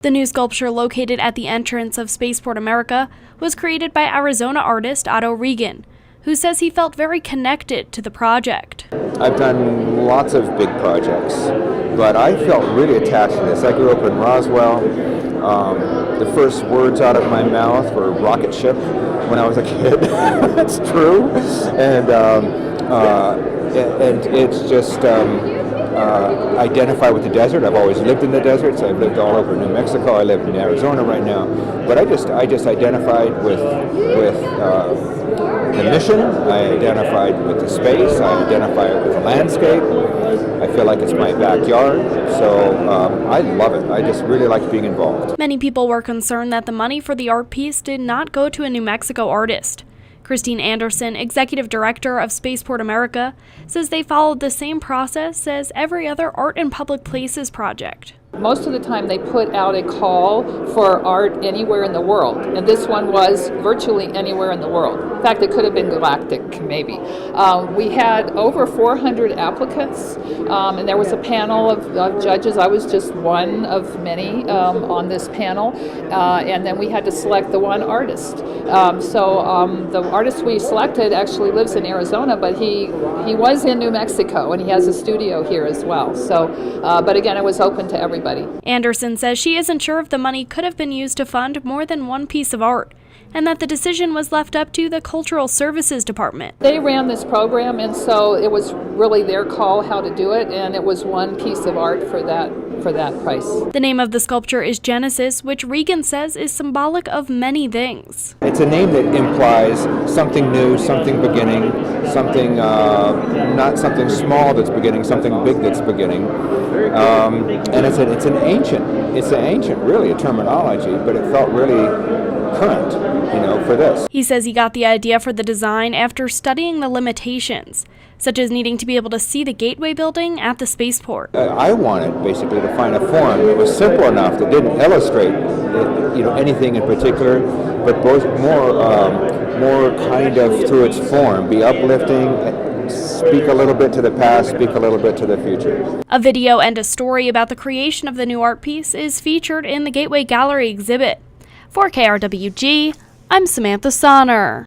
The new sculpture, located at the entrance of Spaceport America, was created by Arizona artist Otto Rigan, who says he felt very connected to the project. I've done lots of big projects, but I felt really attached to this. I grew up in Roswell. The first words out of my mouth were rocket ship when I was a kid. That's true. And it's just identify with the desert. I've always lived in the deserts. I've lived all over New Mexico. I live in Arizona right now. But I just identified with the mission. I identified with the space. I identified with the landscape. I feel like it's my backyard. So I love it. I just really like being involved. Many people were concerned that the money for the art piece did not go to a New Mexico artist. Christine Anderson, executive director of Spaceport America, says they followed the same process as every other art in public places project. Most of the time they put out a call for art anywhere in the world, and this one was virtually anywhere in the world. In fact, it could have been galactic, maybe. We had over 400 applicants, and there was a panel of judges. I was just one of many on this panel, and then we had to select the one artist. The artist we selected actually lives in Arizona, but he was in New Mexico, and he has a studio here as well. So, but again, it was open to everybody. Anderson says she isn't sure if the money could have been used to fund more than one piece of art, and that the decision was left up to the Cultural Services Department. They ran this program, and so it was really their call how to do it, and it was one piece of art for that price. The name of the sculpture is Genesis, which Rigan says is symbolic of many things. It's a name that implies something new, something beginning, something not something small that's beginning, something big that's beginning. And it's an ancient really a terminology, but it felt really current, for this. He says he got the idea for the design after studying the limitations, such as needing to be able to see the gateway building at the spaceport. I wanted basically to find a form that was simple enough that didn't illustrate anything in particular, but both more kind of through its form, be uplifting, speak a little bit to the past, speak a little bit to the future. A video and a story about the creation of the new art piece is featured in the Gateway Gallery exhibit. For KRWG, I'm Samantha Sonner.